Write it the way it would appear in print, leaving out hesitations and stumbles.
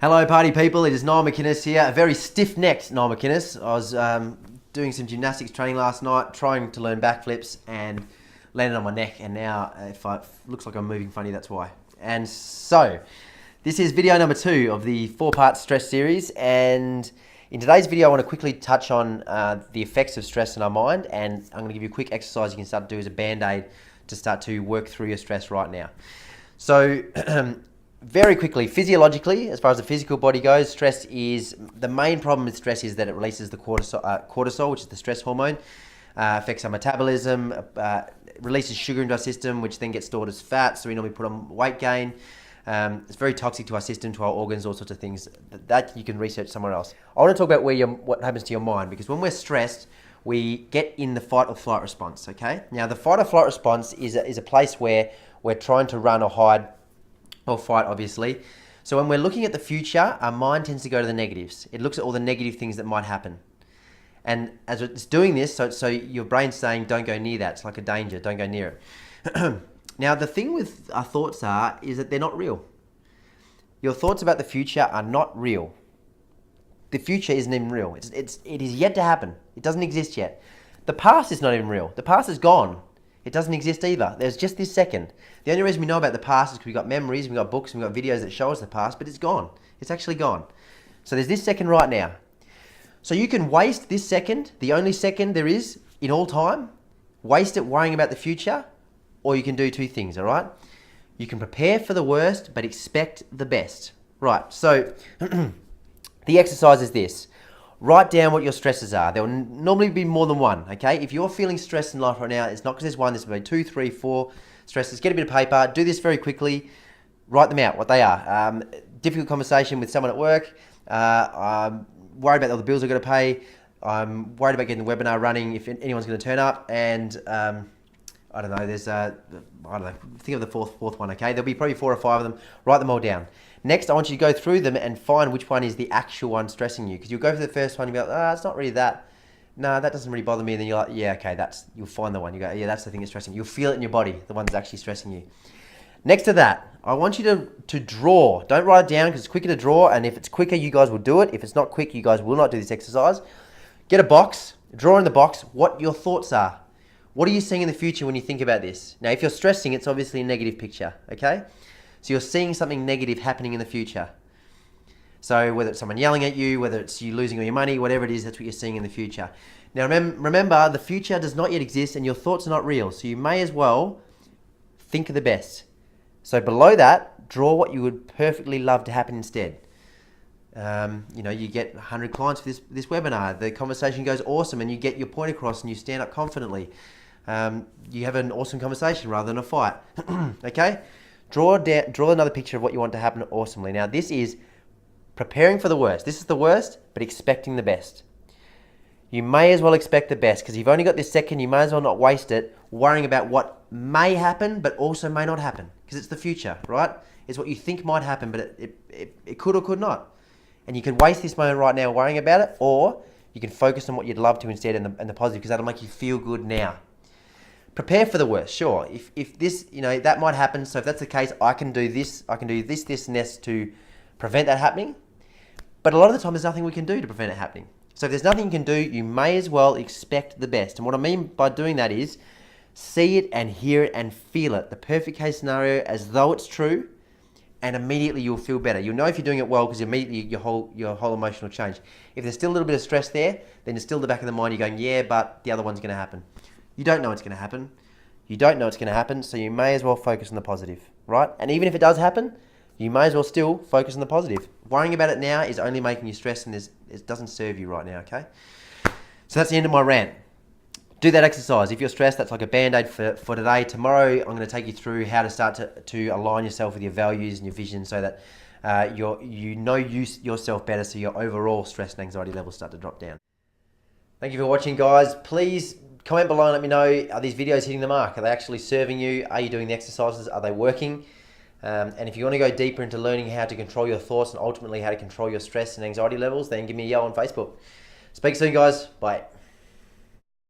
Hello party people, it is Niall McInnes here, a very stiff-necked Niall McInnes. I was doing some gymnastics training last night, trying to learn backflips and landed on my neck, and now if it looks like I'm moving funny, that's why. And so, this is video number 2 of the 4-part stress series, and in today's video I want to quickly touch on the effects of stress in our mind, and I'm going to give you a quick exercise you can start to do as a band-aid to start to work through your stress right now. So, very quickly, physiologically, as far as the physical body goes, stress is, the main problem with stress is that it releases the cortisol, which is the stress hormone, affects our metabolism, releases sugar into our system, which then gets stored as fat, so we normally put on weight gain. It's very toxic to our system, to our organs, all sorts of things. That you can research somewhere else. I want to talk about what happens to your mind, because when we're stressed, we get in the fight or flight response, okay? Now, the fight or flight response is a place where we're trying to run or hide or fight, obviously. So when we're looking at the future, our mind tends to go to the negatives. It looks at all the negative things that might happen. And as it's doing this, so your brain's saying, don't go near that. It's like a danger, don't go near it. Now, the thing with our thoughts is that they're not real. Your thoughts about the future are not real. The future isn't even real. It is yet to happen. It doesn't exist yet. The past is not even real. The past is gone. It doesn't exist either. There's just this second. The only reason we know about the past is because we've got memories, we've got books, we've got videos that show us the past, but it's gone. It's actually gone. So there's this second right now. So you can waste this second, the only second there is in all time, waste it worrying about the future, or you can do two things, all right? You can prepare for the worst, but expect the best. Right, so the exercise is this. Write down what your stresses are. There will normally be more than one, okay? If you're feeling stressed in life right now, it's not because there's one, there's maybe 2, 3, 4 stresses. Get a bit of paper, do this very quickly, write them out, what they are. Difficult conversation with someone at work, I'm worried about all the bills I've got to pay, I'm worried about getting the webinar running, if anyone's going to turn up, and I don't know, think of the fourth one, okay? There'll be probably 4 or 5 of them, write them all down. Next, I want you to go through them and find which one is the actual one stressing you. Because you'll go for the first one, you'll be like, it's not really that. No, that doesn't really bother me. And then you're like, yeah, okay, you'll find the one. You go, yeah, that's the thing that's stressing you. You'll feel it in your body, the one that's actually stressing you. Next to that, I want you to draw. Don't write it down because it's quicker to draw. And if it's quicker, you guys will do it. If it's not quick, you guys will not do this exercise. Get a box, draw in the box what your thoughts are. What are you seeing in the future when you think about this? Now, if you're stressing, it's obviously a negative picture, okay? So you're seeing something negative happening in the future. So whether it's someone yelling at you, whether it's you losing all your money, whatever it is, that's what you're seeing in the future. Now remember, the future does not yet exist and your thoughts are not real. So you may as well think of the best. So below that, draw what you would perfectly love to happen instead. You get 100 clients for this webinar. The conversation goes awesome and you get your point across and you stand up confidently. You have an awesome conversation rather than a fight. Okay? Draw another picture of what you want to happen awesomely. Now, this is preparing for the worst. This is the worst, but expecting the best. You may as well expect the best because you've only got this second. You may as well not waste it worrying about what may happen, but also may not happen because it's the future, right? It's what you think might happen, but it could or could not. And you can waste this moment right now worrying about it, or you can focus on what you'd love to instead and the positive because that'll make you feel good now. Prepare for the worst, sure. If this, that might happen. So if that's the case, I can do this, and this to prevent that happening. But a lot of the time, there's nothing we can do to prevent it happening. So if there's nothing you can do, you may as well expect the best. And what I mean by doing that is see it and hear it and feel it. The perfect case scenario as though it's true, and immediately you'll feel better. You'll know if you're doing it well because immediately your whole emotion will change. If there's still a little bit of stress there, then it's still in the back of the mind. You're going, yeah, but the other one's going to happen. You don't know it's going to happen. You don't know it's going to happen, so you may as well focus on the positive, right? And even if it does happen, you may as well still focus on the positive. Worrying about it now is only making you stress and it doesn't serve you right now, okay? So that's the end of my rant. Do that exercise. If you're stressed, that's like a band-aid for today. Tomorrow, I'm going to take you through how to start to align yourself with your values and your vision so that you know yourself better so your overall stress and anxiety levels start to drop down. Thank you for watching, guys. Please comment below and let me know, are these videos hitting the mark? Are they actually serving you? Are you doing the exercises? Are they working? And if you want to go deeper into learning how to control your thoughts and ultimately how to control your stress and anxiety levels, then give me a yell on Facebook. Speak soon, guys. Bye.